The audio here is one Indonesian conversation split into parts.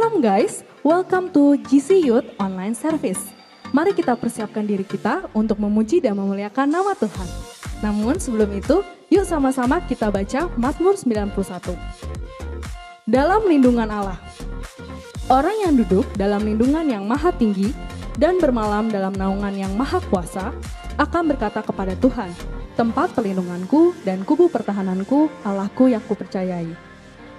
Welcome guys, welcome to GC Youth Online Service. Mari kita persiapkan diri kita untuk memuji dan memuliakan nama Tuhan. Namun sebelum itu, yuk sama-sama kita baca Mazmur 91. Dalam lindungan Allah. Orang yang duduk dalam lindungan yang maha tinggi dan bermalam dalam naungan yang maha kuasa akan berkata kepada Tuhan, tempat perlindunganku dan kubu pertahananku, Allahku yang kupercayai.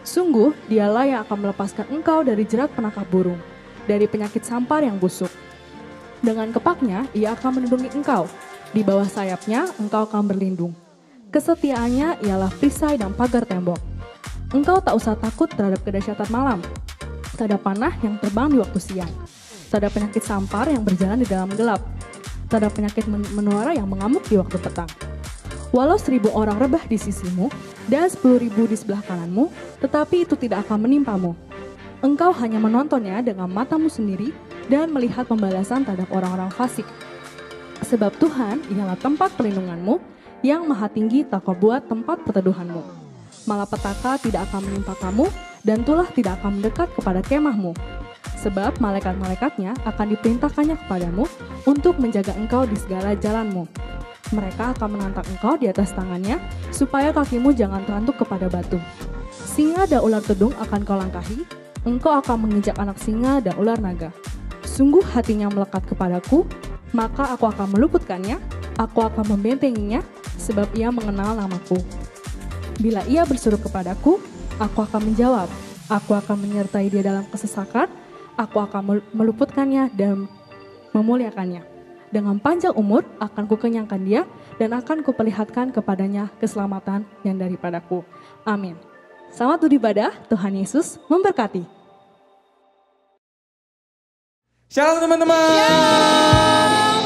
Sungguh, dialah yang akan melepaskan engkau dari jerat penangkap burung, dari penyakit sampar yang busuk. Dengan kepaknya, ia akan melindungi engkau. Di bawah sayapnya, engkau akan berlindung. Kesetiaannya ialah perisai dan pagar tembok. Engkau tak usah takut terhadap kedahsyatan malam, tak ada panah yang terbang di waktu siang, tak ada penyakit sampar yang berjalan di dalam gelap, tak ada penyakit menular yang mengamuk di waktu petang. Walau 1.000 orang rebah di sisimu dan 10.000 di sebelah kananmu, tetapi itu tidak akan menimpamu. Engkau hanya menontonnya dengan matamu sendiri dan melihat pembalasan terhadap orang-orang fasik. Sebab Tuhan ialah tempat perlindunganmu, yang maha tinggi tak kau buat tempat perteduhanmu. Malapetaka tidak akan menimpa kamu, dan tulah tidak akan mendekat kepada kemahmu. Sebab malaikat-malaikatnya akan diperintahkannya kepadamu untuk menjaga engkau di segala jalanmu. Mereka akan menantang engkau di atas tangannya, supaya kakimu jangan terantuk kepada batu. Singa dan ular tedung akan kau langkahi, engkau akan menginjak anak singa dan ular naga. Sungguh hatinya melekat kepadaku, maka aku akan meluputkannya, aku akan membentenginya, sebab ia mengenal namaku. Bila ia berseru kepadaku, aku akan menjawab, aku akan menyertai dia dalam kesesakan, aku akan meluputkannya dan memuliakannya. Dengan panjang umur akan kukenyangkan dia dan akan kuperlihatkan kepadanya keselamatan yang daripadaku. Amin. Selamat beribadah, Tuhan Yesus memberkati. Shalom teman-teman. Shalom.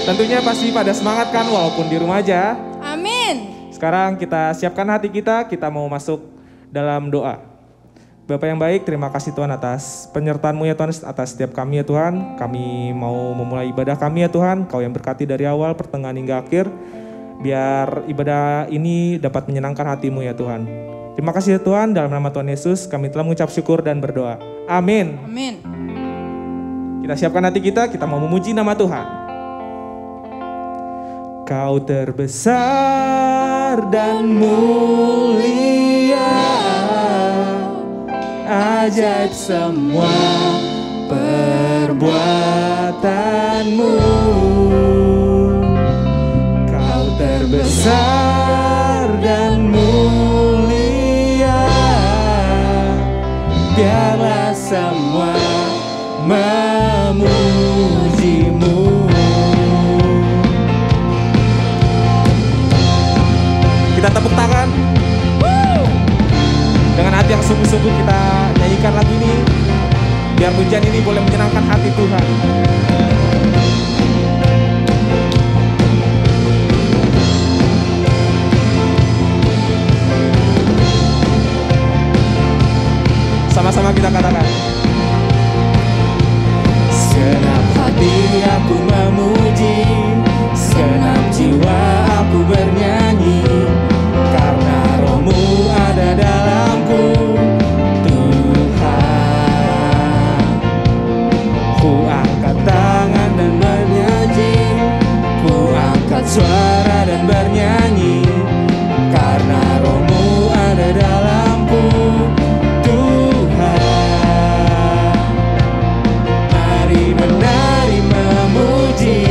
Tentunya pasti pada semangat kan walaupun di rumah aja. Amin. Sekarang kita siapkan hati kita mau masuk dalam doa. Bapak yang baik, terima kasih Tuhan atas penyertaan-Mu ya Tuhan, atas setiap kami ya Tuhan. Kami mau memulai ibadah kami ya Tuhan, Kau yang berkati dari awal, pertengahan hingga akhir. Biar ibadah ini dapat menyenangkan hati-Mu ya Tuhan. Terima kasih ya Tuhan, dalam nama Tuhan Yesus kami telah mengucap syukur dan berdoa. Amin. Amin. Kita siapkan hati kita mau memuji nama Tuhan. Kau terbesar dan mulia, ajaib semua perbuatanmu. Kau terbesar dan mulia, biarlah semua memujimu. Kita tepuk tangan. Dengan hati yang sungguh-sungguh kita nyanyikan lagu ini, biar pujian ini boleh menyenangkan hati Tuhan. Sama-sama kita katakan. Segenap hati aku memuji, segenap jiwa aku bernyanyi, karena Roh-Mu ada dalamku, Tuhan. Ku angkat tangan dan bernyanyi, ku angkat suara dan bernyanyi, karena Roh-Mu ada dalamku, Tuhan. Mari menari memuji,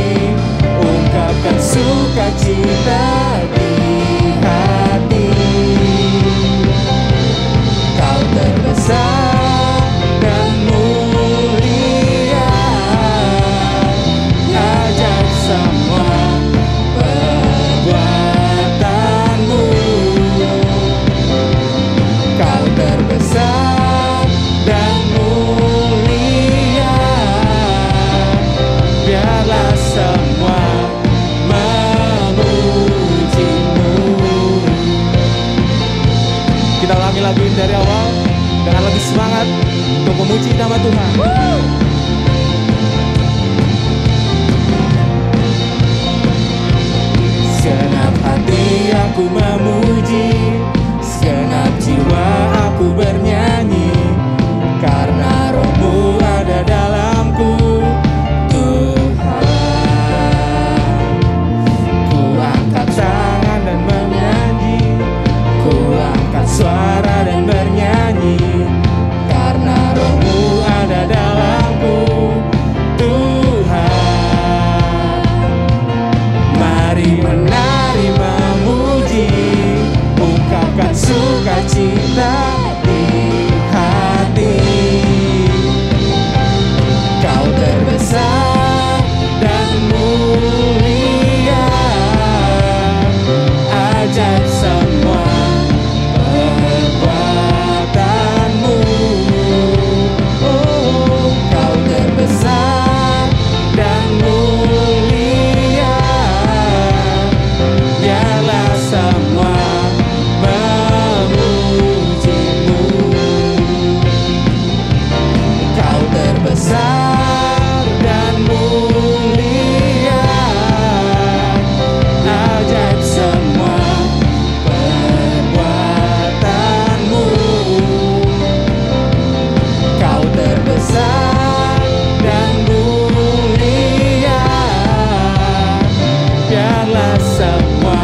ungkapkan sukacita di hati. Kau terbesar dan mulia, ajaib semua perbuatanmu. Kau terbesar dan mulia, biarlah semua memujimu. Kita ulangi lagu ini dari awal dengan lebih semangat untuk memuji nama Tuhan. Segenap hati aku memuji, segenap jiwa aku bernyanyi, karena Roh sukacita di hati. Kau terbesar dan mulia, ajaib semua perbuatanmu. Oh, kau terbesar dan mulia, biarlah semua memujimu. Kau terbesar dan mulia, ajaib semua perbuatanmu. Kau terbesar dan mulia, biarlah semua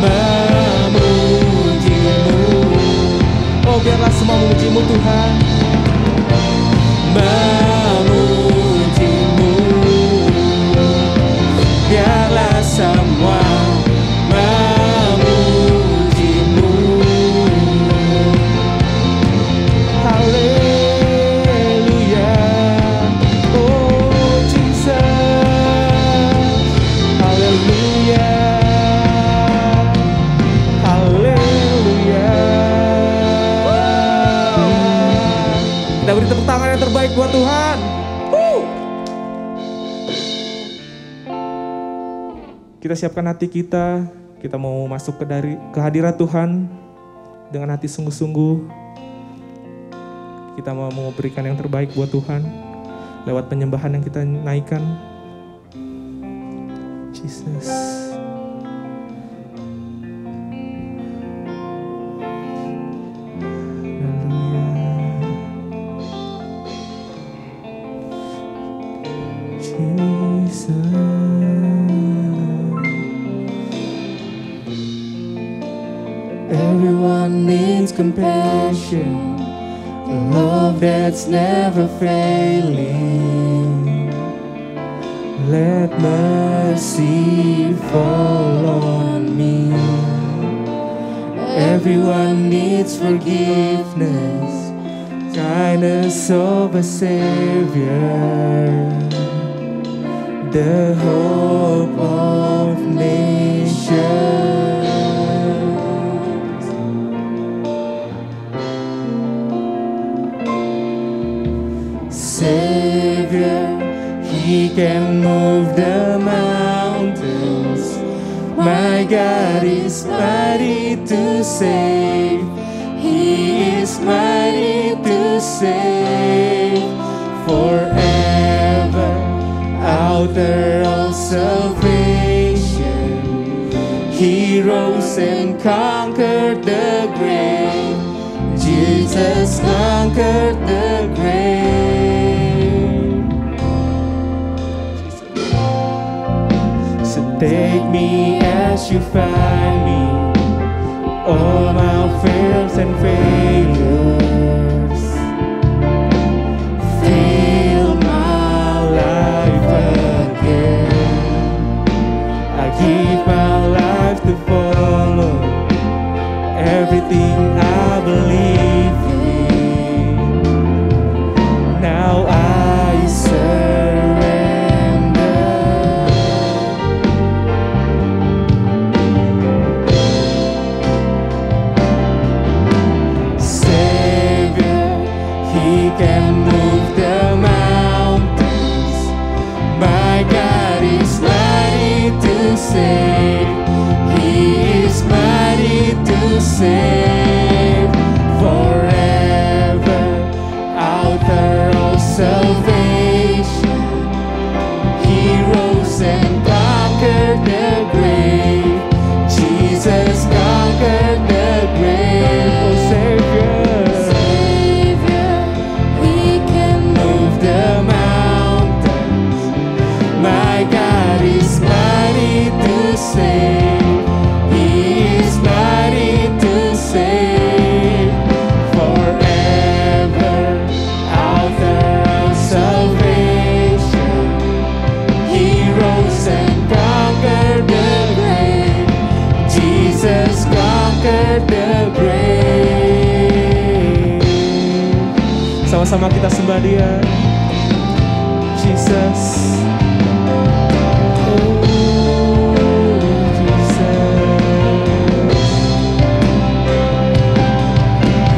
memujimu. Oh, biarlah semua memujimu Tuhan. Memujimu, biarlah semua memujimu. Haleluya, oh Jesus. Haleluya, haleluya. Kita beri tepuk tangan yang terbaik buat Tuhan. Kita siapkan hati kita mau masuk ke hadirat Tuhan dengan hati sungguh-sungguh. Kita mau memberikan yang terbaik buat Tuhan lewat penyembahan yang kita naikkan. Jesus. Everyone needs compassion, a love that's never failing. Let mercy fall on me. Everyone needs forgiveness, kindness of a Savior, the hope of nations. Savior, He can move the mountains. My God is mighty to save. He is mighty to save. Forever, author of salvation. He rose and conquered the grave. Jesus conquered the grave. Take me as you find me, all my fears and failures. Fill my life again. I give my life to follow everything I believe in. Now I surrender. Can move the mountains. My God is mighty to save. He is mighty to save. Forever, author of salvation. He rose and conquered the grave. Jesus conquered the grave. Oh, Savior. Save. He is mighty to save. sama-sama kita sembah Dia. Jesus. Oh, Jesus.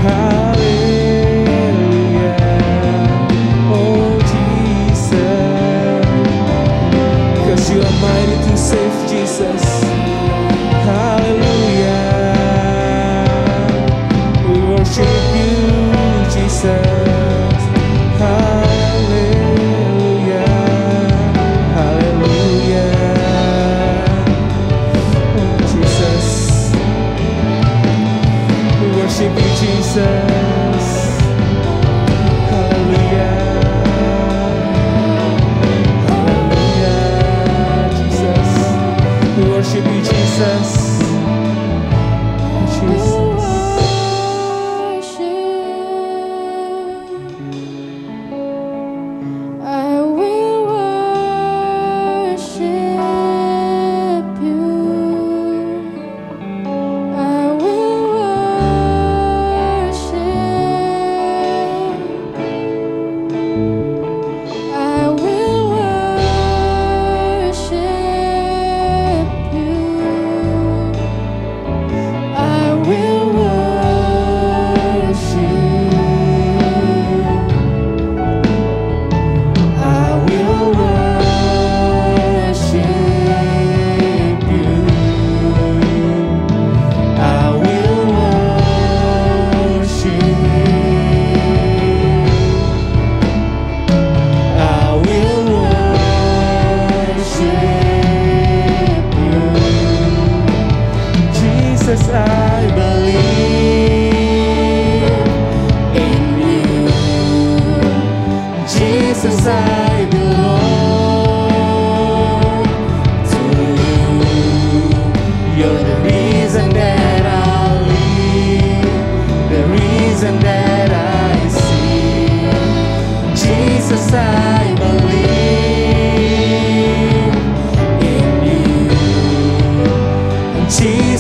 Hallelujah. Oh, Jesus. 'Cause you are mighty to save, Jesus. Hallelujah. We worship you, Jesus. Hallelujah. Hallelujah. Oh, Jesus. We worship you, Jesus. Hallelujah. Hallelujah, Jesus. We worship you, Jesus.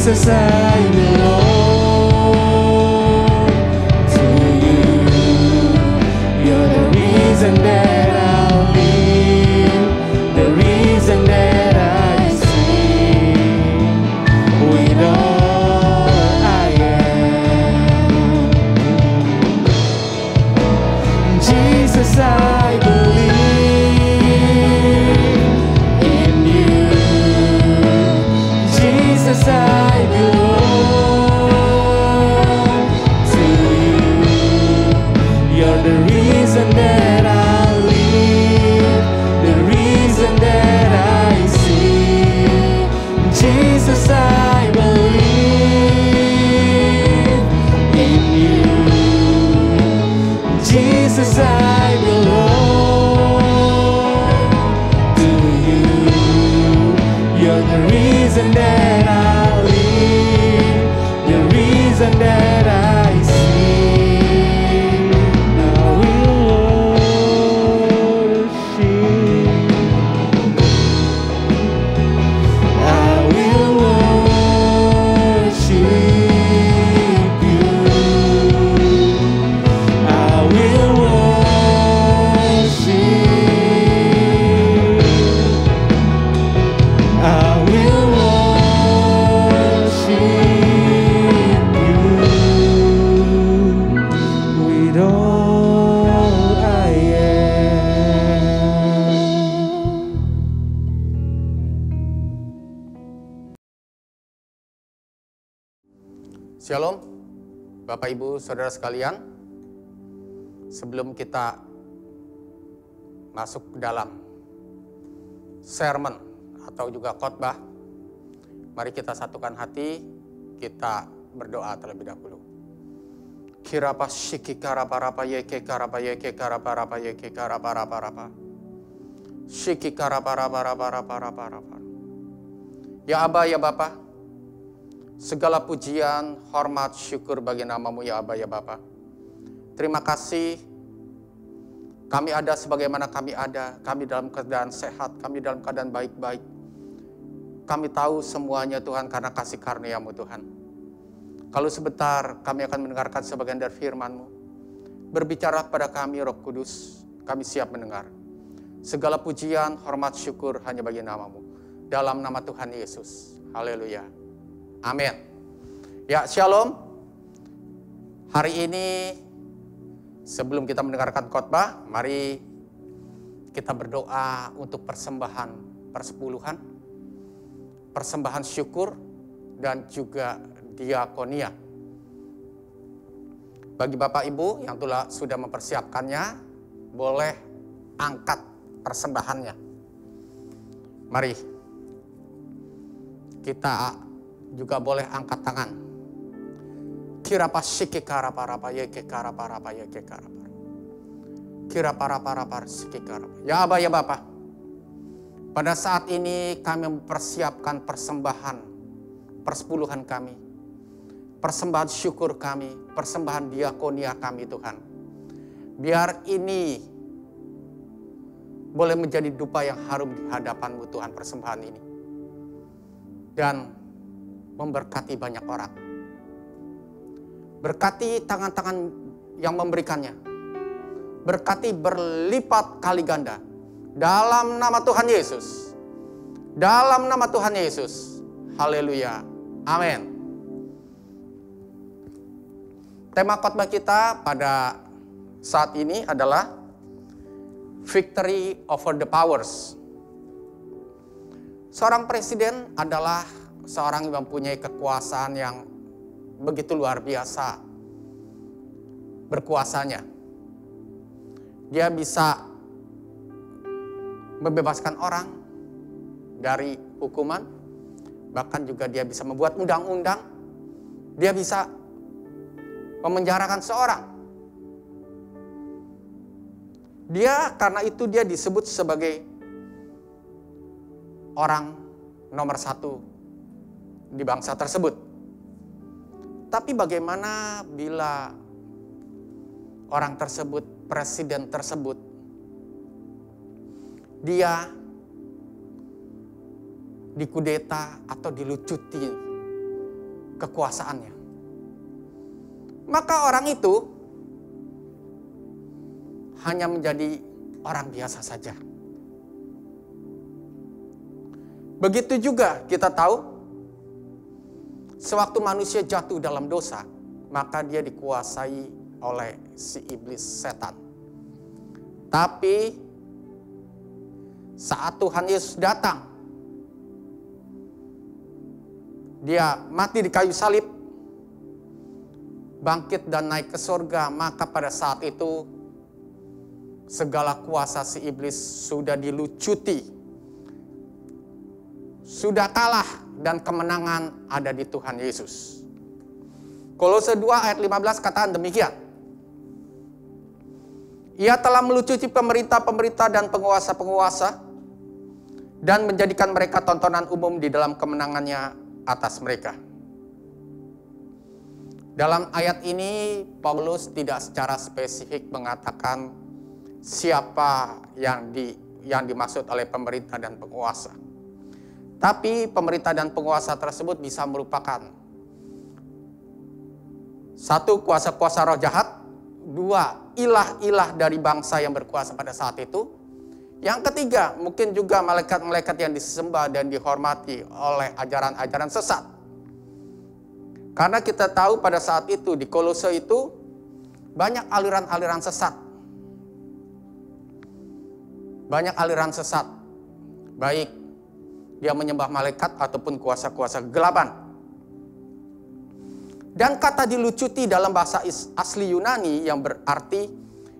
Jesus, I belong to you. You're the reason that I live, the reason that I sing. With all I am, Jesus, I believe in you. Jesus, I belong to you. You're the reason that I live, the reason that I sing. Jesus, I believe in you. Jesus, I belong to you. You're the reason that I live, the reason that I sing. I will worship. I will worship you. I will worship. I will worship you with all I am. Shalom, Bapak Ibu Saudara sekalian. Sebelum kita masuk ke dalam sermon atau juga khotbah, mari kita satukan hati, kita berdoa terlebih dahulu. Kirapa shiki karaparapa yeke karapa yeke karaparapa yeke karaparapa. Shiki karaparapa. Ya Aba, ya Bapa, segala pujian, hormat, syukur bagi namamu ya Aba, ya Bapa. Terima kasih kami ada sebagaimana kami ada, kami dalam keadaan sehat, kami dalam keadaan baik-baik. Kami tahu semuanya Tuhan karena kasih karunia-Mu Tuhan. Kalau sebentar kami akan mendengarkan sebagian dari firman-Mu. Berbicara pada kami, Roh Kudus, kami siap mendengar. Segala pujian, hormat, syukur hanya bagi nama-Mu. Dalam nama Tuhan Yesus. Haleluya. Amin. Ya, shalom. Hari ini, sebelum kita mendengarkan khotbah, mari kita berdoa untuk persembahan persepuluhan, persembahan syukur, dan juga diakonia. Bagi Bapak Ibu yang sudah mempersiapkannya, boleh angkat persembahannya. Mari kita juga boleh angkat tangan. Kira pasiki karaparapa yeke karaparapa yeke karapar. Kira para siki karapa. Ya Aba ya Bapa. Pada saat ini kami mempersiapkan persembahan persepuluhan kami. Persembahan syukur kami, persembahan diakonia kami Tuhan. Biar ini boleh menjadi dupa yang harum di hadapan-Mu Tuhan, persembahan ini. Dan memberkati banyak orang. Berkati tangan-tangan yang memberikannya. Berkati berlipat kali ganda. Dalam nama Tuhan Yesus. Dalam nama Tuhan Yesus. Haleluya. Amin. Tema khotbah kita pada saat ini adalah Victory over the Powers. Seorang presiden adalah seorang yang mempunyai kekuasaan yang begitu luar biasa berkuasanya. Dia bisa membebaskan orang dari hukuman, bahkan juga dia bisa membuat undang-undang, dia bisa memenjarakan seorang. Dia karena itu dia disebut sebagai orang nomor 1 di bangsa tersebut. Tapi bagaimana bila orang tersebut, presiden tersebut, dia dikudeta atau dilucuti kekuasaannya? Maka orang itu hanya menjadi orang biasa saja. Begitu juga kita tahu, sewaktu manusia jatuh dalam dosa, maka dia dikuasai oleh si iblis setan. Tapi saat Tuhan Yesus datang, dia mati di kayu salib, bangkit dan naik ke surga, maka pada saat itu segala kuasa si iblis sudah dilucuti, sudah kalah, dan kemenangan ada di Tuhan Yesus. Kolose 2 ayat 15 katakan demikian. Ia telah melucuti pemerintah-pemerintah dan penguasa-penguasa dan menjadikan mereka tontonan umum di dalam kemenangannya atas mereka. Dalam ayat ini, Paulus tidak secara spesifik mengatakan siapa yang dimaksud oleh pemerintah dan penguasa. Tapi pemerintah dan penguasa tersebut bisa merupakan satu, kuasa-kuasa roh jahat. Dua, ilah-ilah dari bangsa yang berkuasa pada saat itu. Yang ketiga, mungkin juga malaikat-malaikat yang disembah dan dihormati oleh ajaran-ajaran sesat. Karena kita tahu pada saat itu di Kolose itu banyak aliran-aliran sesat. Banyak aliran sesat. Baik dia menyembah malaikat ataupun kuasa-kuasa kegelapan. Dan kata dilucuti dalam bahasa asli Yunani yang berarti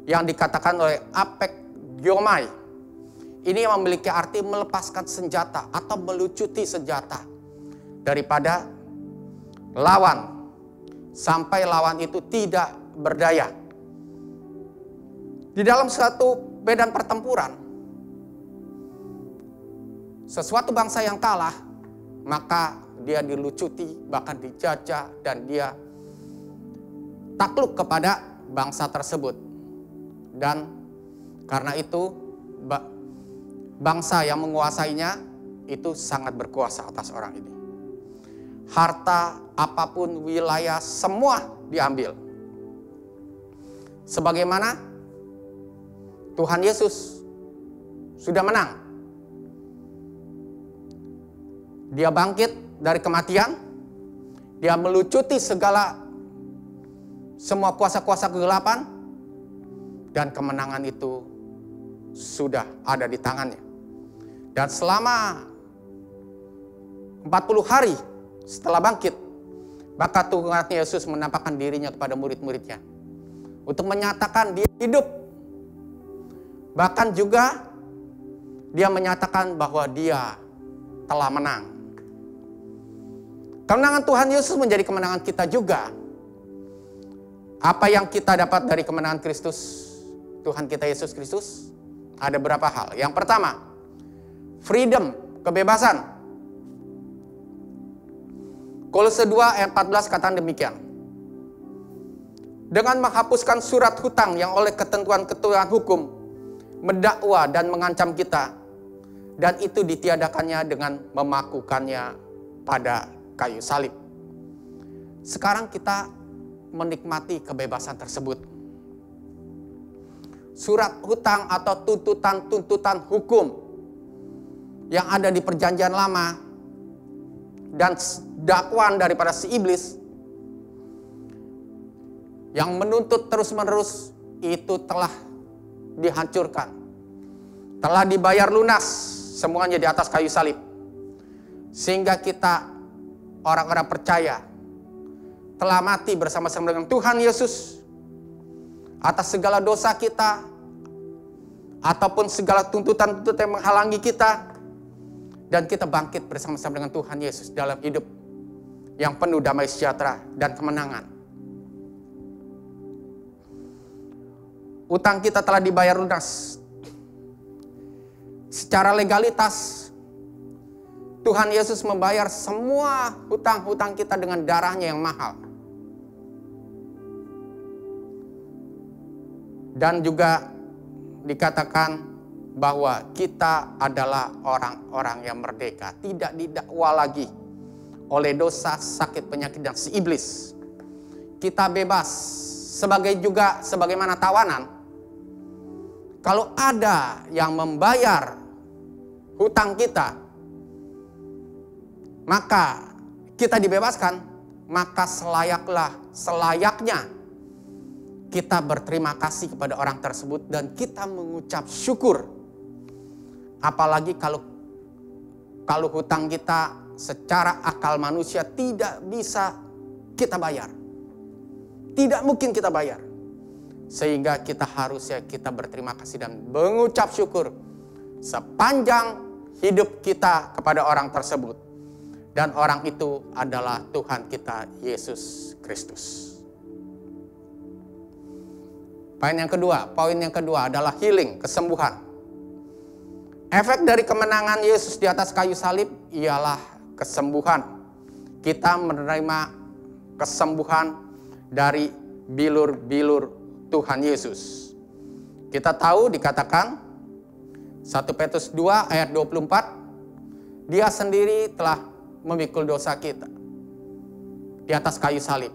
yang dikatakan oleh apekgiomai. Ini yang memiliki arti melepaskan senjata atau melucuti senjata daripada lawan sampai lawan itu tidak berdaya. Di dalam suatu medan pertempuran, sesuatu bangsa yang kalah, maka dia dilucuti, bahkan dijajah, dan dia takluk kepada bangsa tersebut. Dan karena itu bangsa yang menguasainya itu sangat berkuasa atas orang ini. Harta, apapun, wilayah, semua diambil. Sebagaimana Tuhan Yesus sudah menang. Dia bangkit dari kematian. Dia melucuti semua kuasa-kuasa kegelapan. Dan kemenangan itu sudah ada di tangannya. Dan selama 40 hari setelah bangkit, maka Tuhan Yesus menampakkan dirinya kepada murid-muridnya untuk menyatakan dia hidup. Bahkan juga dia menyatakan bahwa dia telah menang. Kemenangan Tuhan Yesus menjadi kemenangan kita juga. Apa yang kita dapat dari kemenangan Kristus, Tuhan kita Yesus Kristus? Ada beberapa hal. Yang pertama, freedom, kebebasan. Kolose 2 ayat 14 katakan demikian. Dengan menghapuskan surat hutang yang oleh ketentuan-ketentuan hukum mendakwa dan mengancam kita, dan itu ditiadakannya dengan memakukannya pada kayu salib. Sekarang kita menikmati kebebasan tersebut. Surat hutang atau tuntutan-tuntutan hukum yang ada di perjanjian lama dan dakwaan daripada si iblis yang menuntut terus-menerus itu telah dihancurkan. Telah dibayar lunas semuanya di atas kayu salib. Sehingga kita orang-orang percaya telah mati bersama-sama dengan Tuhan Yesus atas segala dosa kita ataupun segala tuntutan-tuntutan yang menghalangi kita, dan kita bangkit bersama-sama dengan Tuhan Yesus dalam hidup yang penuh damai sejahtera dan kemenangan. Utang kita telah dibayar lunas. Secara legalitas Tuhan Yesus membayar semua hutang-hutang kita dengan darahnya yang mahal. Dan juga dikatakan bahwa kita adalah orang-orang yang merdeka. Tidak didakwa lagi oleh dosa, sakit, penyakit, dan si iblis. Kita bebas. Sebagaimana tawanan. Kalau ada yang membayar hutang kita, maka kita dibebaskan. Maka selayaknya kita berterima kasih kepada orang tersebut dan kita mengucap syukur. Apalagi kalau hutang kita secara akal manusia tidak bisa kita bayar. Tidak mungkin kita bayar. Sehingga kita berterima kasih dan mengucap syukur sepanjang hidup kita kepada orang tersebut. Dan orang itu adalah Tuhan kita Yesus Kristus. Poin yang kedua adalah healing, kesembuhan. Efek dari kemenangan Yesus di atas kayu salib ialah kesembuhan. Kita menerima kesembuhan dari bilur-bilur Tuhan Yesus. Kita tahu dikatakan 1 Petrus 2 ayat 24, Dia sendiri telah memikul dosa kita di atas kayu salib.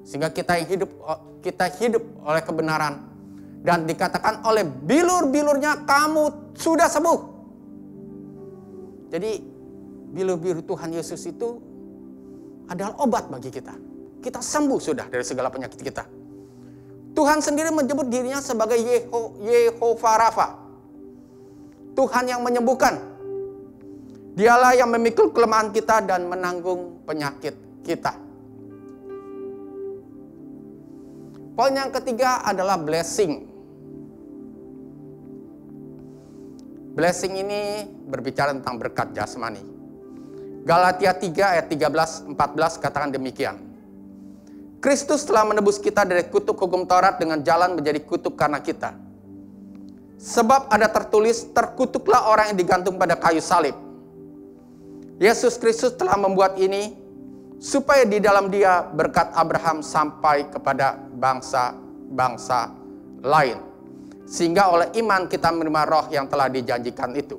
Sehingga kita hidup oleh kebenaran. Dan dikatakan oleh bilur-bilurnya kamu sudah sembuh. Jadi bilur-bilur Tuhan Yesus itu adalah obat bagi kita. Kita sembuh sudah dari segala penyakit kita. Tuhan sendiri menyebut dirinya sebagai Yehovah Rafa. Tuhan yang menyembuhkan. Dialah yang memikul kelemahan kita dan menanggung penyakit kita. Poin yang ketiga adalah blessing. Blessing ini berbicara tentang berkat jasmani. Galatia 3 ayat 13-14 katakan demikian. Kristus telah menebus kita dari kutuk hukum Taurat dengan jalan menjadi kutuk karena kita. Sebab ada tertulis, terkutuklah orang yang digantung pada kayu salib. Yesus Kristus telah membuat ini supaya di dalam Dia berkat Abraham sampai kepada bangsa-bangsa lain. Sehingga oleh iman kita menerima roh yang telah dijanjikan itu.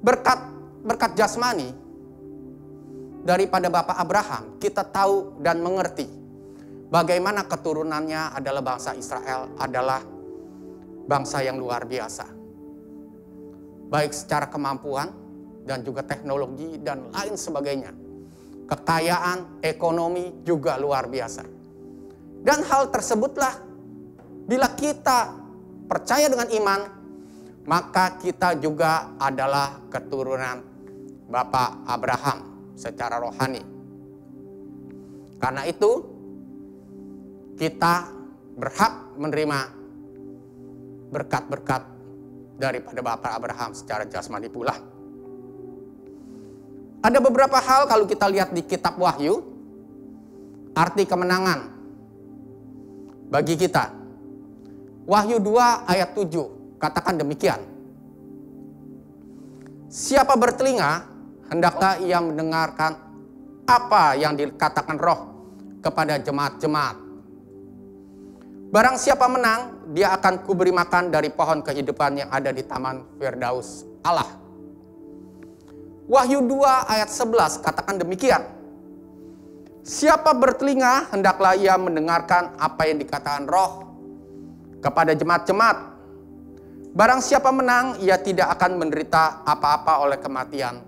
Berkat jasmani daripada Bapak Abraham kita tahu dan mengerti bagaimana keturunannya adalah bangsa Israel, adalah bangsa yang luar biasa. Baik secara kemampuan dan juga teknologi dan lain sebagainya. Kekayaan, ekonomi juga luar biasa. Dan hal tersebutlah bila kita percaya dengan iman, maka kita juga adalah keturunan Bapak Abraham secara rohani. Karena itu kita berhak menerima berkat-berkat daripada Bapak Abraham secara jasmani pula. Ada beberapa hal kalau kita lihat di kitab Wahyu, arti kemenangan bagi kita. Wahyu 2 ayat 7 katakan demikian. Siapa bertelinga, hendaklah ia mendengarkan apa yang dikatakan Roh kepada jemaat-jemaat. Barang siapa menang, dia akan kuberi makan dari pohon kehidupan yang ada di Taman Firdaus Allah. Wahyu 2 ayat 11 katakan demikian. Siapa bertelinga, hendaklah ia mendengarkan apa yang dikatakan Roh kepada jemaat-jemaat. Barang siapa menang, ia tidak akan menderita apa-apa oleh kematian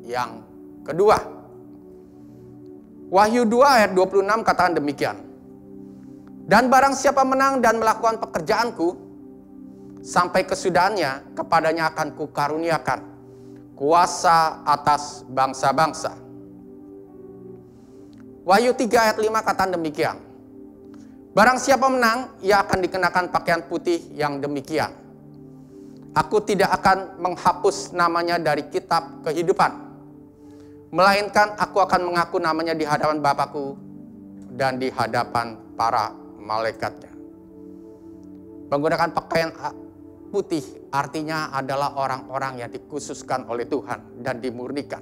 yang kedua. Wahyu 2 ayat 26 katakan demikian. Dan barang siapa menang dan melakukan pekerjaanku, sampai kesudahannya, kepadanya akan kukaruniakan kuasa atas bangsa-bangsa. Wahyu 3 ayat 5 katakan demikian. Barang siapa menang, ia akan dikenakan pakaian putih yang demikian. Aku tidak akan menghapus namanya dari kitab kehidupan, melainkan aku akan mengaku namanya di hadapan Bapakku dan di hadapan para malaikatnya. Menggunakan pakaian putih artinya adalah orang-orang yang dikhususkan oleh Tuhan dan dimurnikan.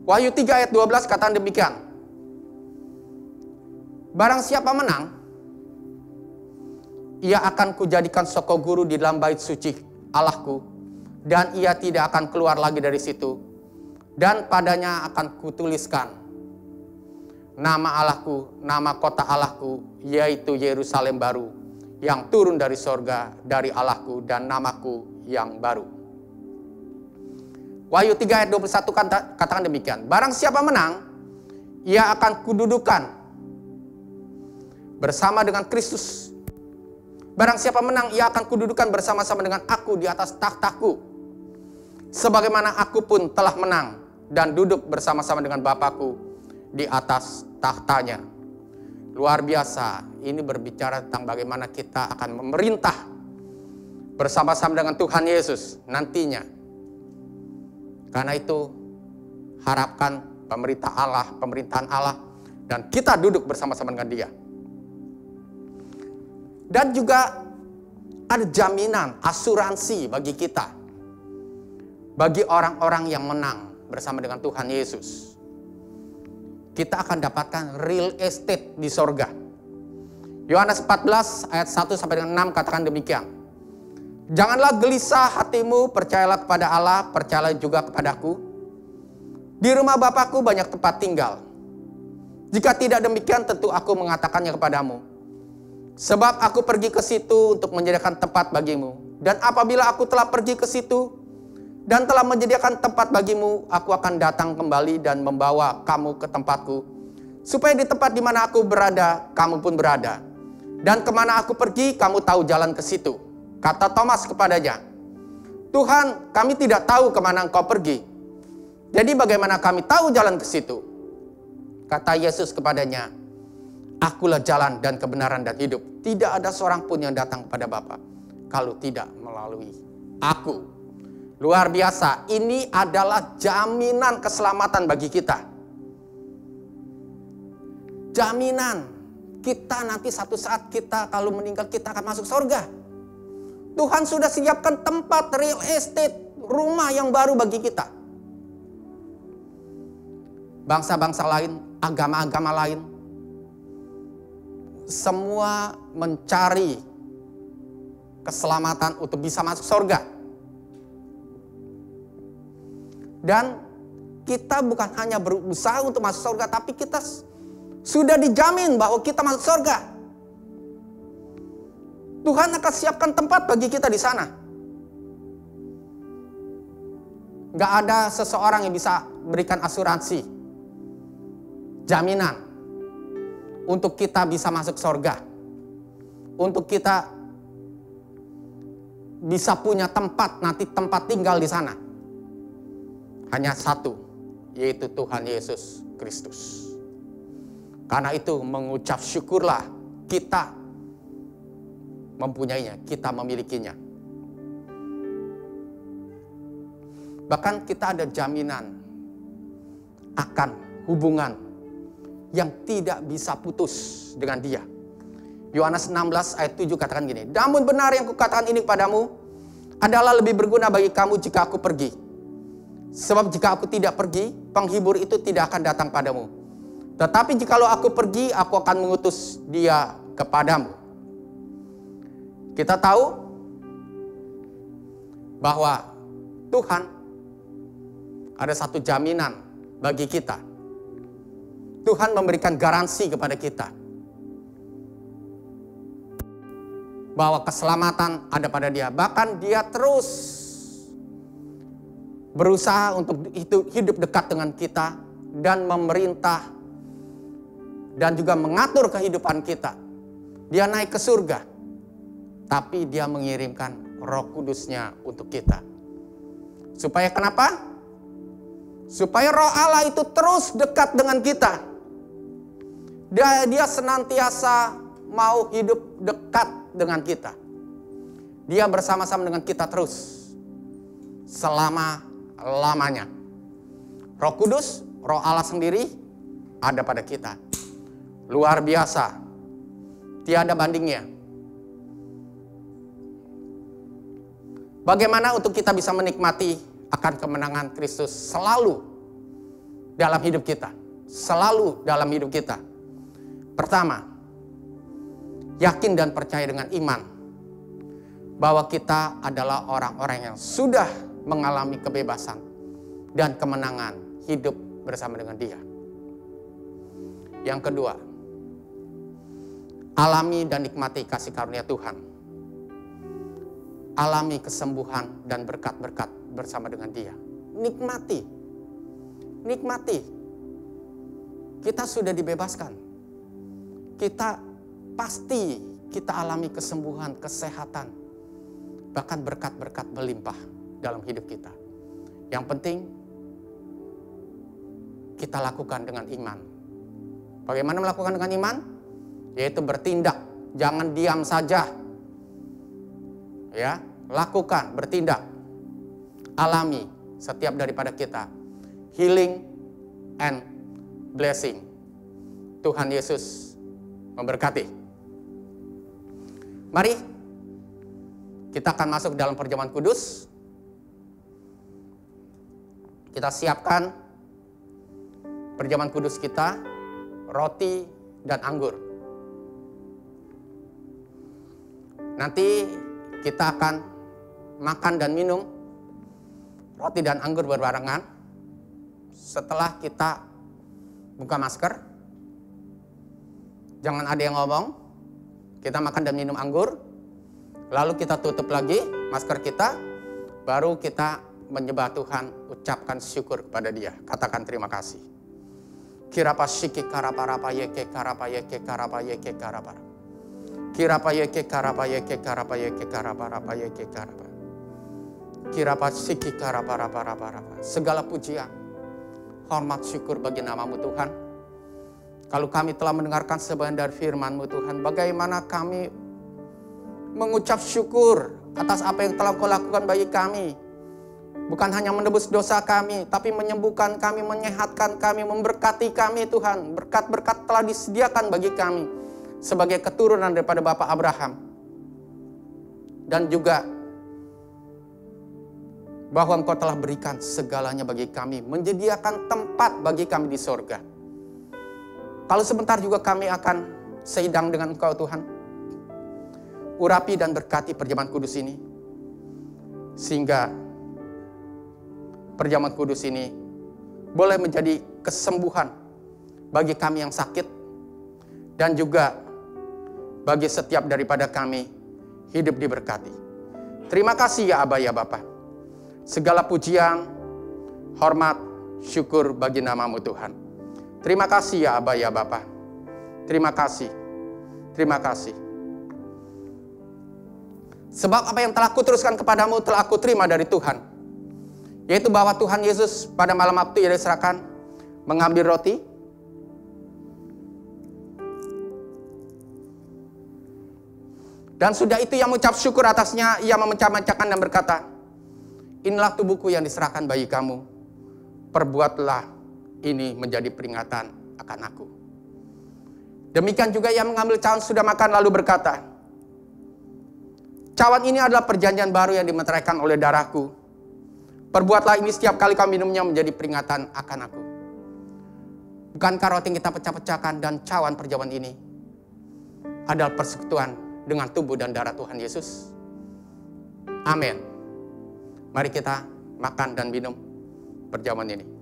Wahyu 3 ayat 12 katakan demikian. Barang siapa menang, ia akan kujadikan soko guru di dalam bait suci Allahku, dan ia tidak akan keluar lagi dari situ, dan padanya akan kutuliskan nama Allahku, nama kota Allahku, yaitu Yerusalem baru, yang turun dari sorga dari Allahku, dan namaku yang baru. Wahyu 3 ayat 21 katakan demikian. Barang siapa menang, ia akan kududukan bersama dengan Kristus. Barang siapa menang, ia akan kududukan bersama-sama dengan aku di atas tahtaku, sebagaimana aku pun telah menang dan duduk bersama-sama dengan Bapakku di atas tahtanya. Luar biasa, ini berbicara tentang bagaimana kita akan memerintah bersama-sama dengan Tuhan Yesus nantinya. Karena itu, harapkan pemerintahan Allah, dan kita duduk bersama-sama dengan Dia. Dan juga ada jaminan, asuransi bagi kita, bagi orang-orang yang menang bersama dengan Tuhan Yesus. Kita akan dapatkan real estate di sorga. Yohanes 14 ayat 1 sampai dengan 6 katakan demikian. Janganlah gelisah hatimu, percayalah kepada Allah, percayalah juga kepadaku. Di rumah Bapakku banyak tempat tinggal. Jika tidak demikian, tentu aku mengatakannya kepadamu. Sebab aku pergi ke situ untuk menyediakan tempat bagimu. Dan apabila aku telah pergi ke situ dan telah menyediakan tempat bagimu, aku akan datang kembali dan membawa kamu ke tempatku, supaya di tempat di mana aku berada, kamu pun berada. Dan kemana aku pergi, kamu tahu jalan ke situ. Kata Thomas kepadanya, Tuhan, kami tidak tahu kemana engkau pergi. Jadi bagaimana kami tahu jalan ke situ? Kata Yesus kepadanya, Akulah jalan dan kebenaran dan hidup. Tidak ada seorang pun yang datang kepada Bapa kalau tidak melalui aku. Luar biasa, ini adalah jaminan keselamatan bagi kita. Jaminan kita nanti satu saat kita kalau meninggal kita akan masuk surga. Tuhan sudah siapkan tempat real estate, rumah yang baru bagi kita. Bangsa-bangsa lain, agama-agama lain, semua mencari keselamatan untuk bisa masuk surga. Dan kita bukan hanya berusaha untuk masuk surga, tapi kita Sudah dijamin bahwa kita masuk surga. Tuhan akan siapkan tempat bagi kita di sana. Gak ada seseorang yang bisa berikan asuransi, jaminan untuk kita bisa masuk surga, untuk kita bisa punya tempat, nanti tempat tinggal di sana. Hanya satu, yaitu Tuhan Yesus Kristus. Karena itu mengucap syukurlah kita mempunyainya, kita memilikinya. Bahkan kita ada jaminan akan hubungan yang tidak bisa putus dengan Dia. Yohanes 16 ayat 7 katakan gini, namun benar yang kukatakan ini kepadamu adalah lebih berguna bagi kamu jika aku pergi. Sebab jika aku tidak pergi, penghibur itu tidak akan datang padamu. Tetapi jikalau aku pergi, aku akan mengutus Dia kepadamu. Kita tahu bahwa Tuhan ada satu jaminan bagi kita. Tuhan memberikan garansi kepada kita bahwa keselamatan ada pada Dia. Bahkan Dia terus berusaha untuk hidup dekat dengan kita dan memerintah dan juga mengatur kehidupan kita. Dia naik ke surga, tapi Dia mengirimkan Roh Kudus-Nya untuk kita. Supaya kenapa? Supaya Roh Allah itu terus dekat dengan kita. Dia senantiasa mau hidup dekat dengan kita. Dia bersama-sama dengan kita terus selama-lamanya. Roh Kudus, Roh Allah sendiri ada pada kita. Luar biasa. Tiada bandingnya. Bagaimana untuk kita bisa menikmati akan kemenangan Kristus selalu dalam hidup kita? Selalu dalam hidup kita. Pertama, yakin dan percaya dengan iman bahwa kita adalah orang-orang yang sudah mengalami kebebasan dan kemenangan hidup bersama dengan Dia. Yang kedua, alami dan nikmati kasih karunia Tuhan. Alami kesembuhan dan berkat-berkat bersama dengan Dia. Nikmati. Nikmati. Kita sudah dibebaskan. Kita pasti kita alami kesembuhan, kesehatan. Bahkan berkat-berkat melimpah dalam hidup kita. Yang penting kita lakukan dengan iman. Bagaimana melakukan dengan iman? Yaitu bertindak, jangan diam saja. Ya, lakukan, bertindak. Alami setiap daripada kita healing and blessing. Tuhan Yesus memberkati. Mari kita akan masuk dalam perjamuan kudus. Kita siapkan perjamuan kudus kita, roti dan anggur. Nanti kita akan makan dan minum roti dan anggur berbarengan. Setelah kita buka masker, jangan ada yang ngomong. Kita makan dan minum anggur, lalu kita tutup lagi masker kita, baru kita menyembah Tuhan, ucapkan syukur kepada Dia. Katakan terima kasih. Kirapa shiki karaparapa yeke karapa yeke karapa yeke karapa. Kirapa yeke karapa yeke karapa yeke karaparapa yeke karapa. Kirapa shiki karaparapa. Segala pujian, hormat, syukur bagi nama-Mu Tuhan. Kalau kami telah mendengarkan sebagian dari firman-Mu Tuhan, bagaimana kami mengucap syukur atas apa yang telah Kau lakukan bagi kami. Bukan hanya menebus dosa kami, tapi menyembuhkan kami, menyehatkan kami, memberkati kami Tuhan. Berkat-berkat telah disediakan bagi kami sebagai keturunan daripada Bapak Abraham. Dan juga bahwa Engkau telah berikan segalanya bagi kami, menyediakan tempat bagi kami di sorga. Kalau sebentar juga kami akan seidang dengan Engkau Tuhan. Urapi dan berkati perjamuan kudus ini. Sehingga perjamuan kudus ini boleh menjadi kesembuhan bagi kami yang sakit, dan juga bagi setiap daripada kami hidup diberkati. Terima kasih ya Aba ya Bapa. Segala pujian, hormat, syukur bagi nama-Mu Tuhan. Terima kasih ya Aba ya Bapa. Terima kasih. Terima kasih. Sebab apa yang telah kuteruskan kepadamu telah aku terima dari Tuhan. Yaitu bahwa Tuhan Yesus pada malam waktu ia diserahkan mengambil roti. Dan sudah itu ia mengucap syukur atasnya, ia memecah-mecahkan dan berkata, inilah tubuhku yang diserahkan bagi kamu. Perbuatlah ini menjadi peringatan akan aku. Demikian juga ia mengambil cawan sudah makan lalu berkata, cawan ini adalah perjanjian baru yang dimeteraikan oleh darahku. Perbuatlah ini setiap kali kau minumnya menjadi peringatan akan aku. Bukankah roti yang kita pecah-pecahkan dan cawan perjamuan ini adalah persekutuan dengan tubuh dan darah Tuhan Yesus? Amin. Mari kita makan dan minum perjamuan ini.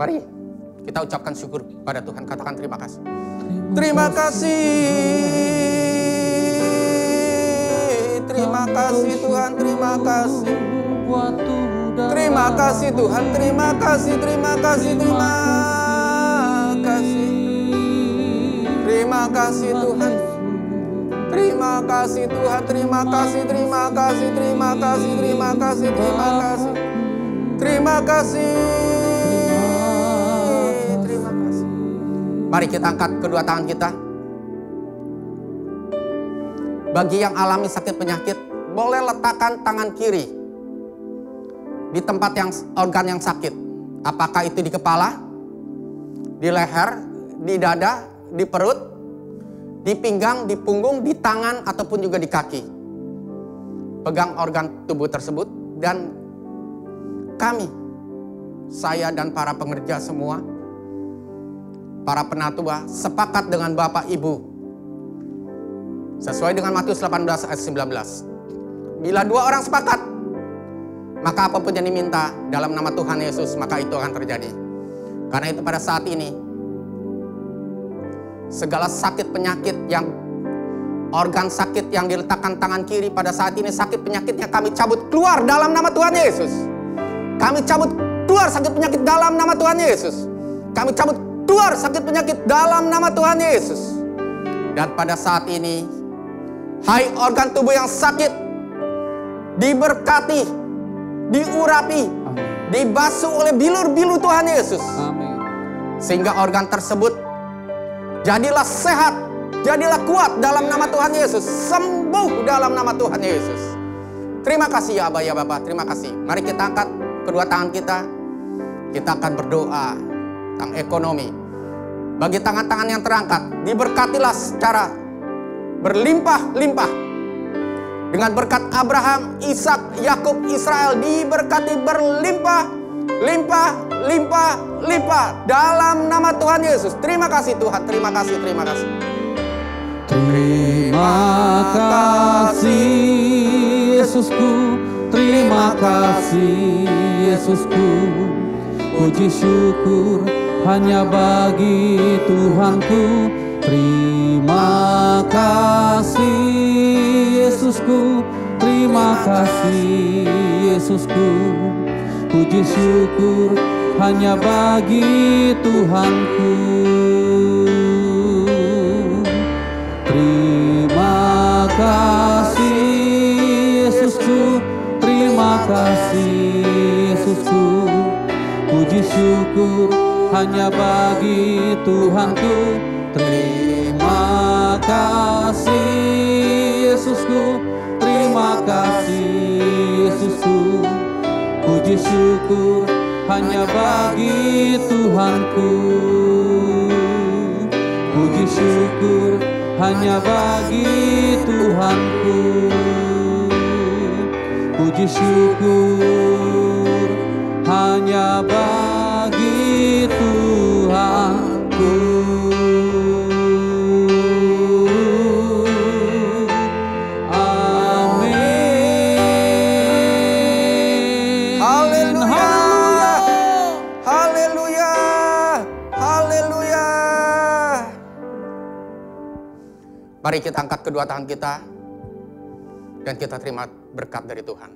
Mari kita ucapkan syukur pada Tuhan. Katakan terima kasih. Terima kasih. Terima kasih Tuhan. Terima kasih. Terima kasih Tuhan. Terima kasih. Terima kasih. Terima kasih. Terima kasih Tuhan. Terima kasih Tuhan. Terima kasih. Terima kasih. Terima kasih. Terima kasih. Terima kasih. Terima kasih. Mari kita angkat kedua tangan kita. Bagi yang alami sakit penyakit, boleh letakkan tangan kiri di tempat yang organ yang sakit. Apakah itu di kepala, di leher, di dada, di perut, di pinggang, di punggung, di tangan, ataupun juga di kaki. Pegang organ tubuh tersebut dan kami, saya dan para pengerja semua, para penatua sepakat dengan Bapak Ibu sesuai dengan Matius 18 ayat 19. Bila dua orang sepakat, maka apapun yang diminta dalam nama Tuhan Yesus, maka itu akan terjadi. Karena itu pada saat ini segala sakit penyakit yang organ sakit yang diletakkan tangan kiri pada saat ini, sakit penyakitnya kami cabut keluar dalam nama Tuhan Yesus. Kami cabut keluar sakit penyakit dalam nama Tuhan Yesus. Kami cabut keluar sakit penyakit dalam nama Tuhan Yesus. Dan pada saat ini, hai organ tubuh yang sakit, diberkati, diurapi, dibasuh oleh bilur-bilur Tuhan Yesus. Amin. Sehingga organ tersebut jadilah sehat, jadilah kuat dalam nama Tuhan Yesus, sembuh dalam nama Tuhan Yesus. Terima kasih ya Aba ya Bapa, terima kasih. Mari kita angkat kedua tangan kita. Kita akan berdoa tentang ekonomi. Bagi tangan-tangan yang terangkat, diberkatilah secara berlimpah-limpah. Dengan berkat Abraham, Ishak, Yakub, Israel diberkati berlimpah, limpah, limpah, limpah dalam nama Tuhan Yesus. Terima kasih Tuhan, terima kasih, terima kasih. Terima kasih Yesusku, terima kasih Yesusku. Puji syukur hanya bagi Tuhanku. Terima kasih Yesusku, terima kasih Yesusku. Puji syukur hanya bagi Tuhanku. Terima kasih Yesusku, terima kasih Yesusku. Puji syukur hanya bagi Tuhanku. Terima kasih Yesusku, terima kasih Yesusku. Puji syukur hanya bagi Tuhanku. Puji syukur hanya bagi Tuhanku. Puji syukur hanya bagi Tuhanku. Amin. Haleluya. Haleluya. Haleluya. Mari kita angkat kedua tangan kita dan kita terima berkat dari Tuhan.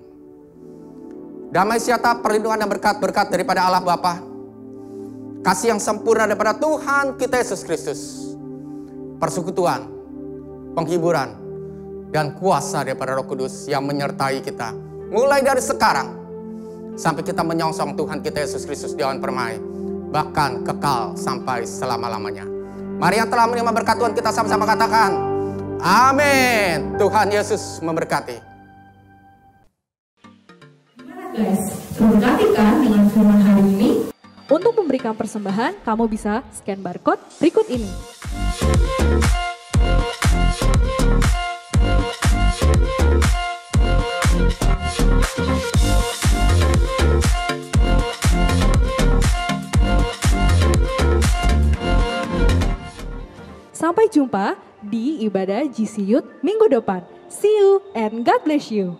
Damai sejahtera, perlindungan dan berkat-berkat daripada Allah Bapa, kasih yang sempurna daripada Tuhan kita Yesus Kristus, persekutuan, penghiburan, dan kuasa daripada Roh Kudus yang menyertai kita mulai dari sekarang sampai kita menyongsong Tuhan kita Yesus Kristus di awan permai, bahkan kekal sampai selama-lamanya. Mari yang telah menerima berkat Tuhan kita sama-sama katakan amin. Tuhan Yesus memberkati. Guys, terberkati kan dengan firman hari ini? Untuk memberikan persembahan, kamu bisa scan barcode berikut ini. Sampai jumpa di ibadah GC Youth minggu depan. See you and God bless you.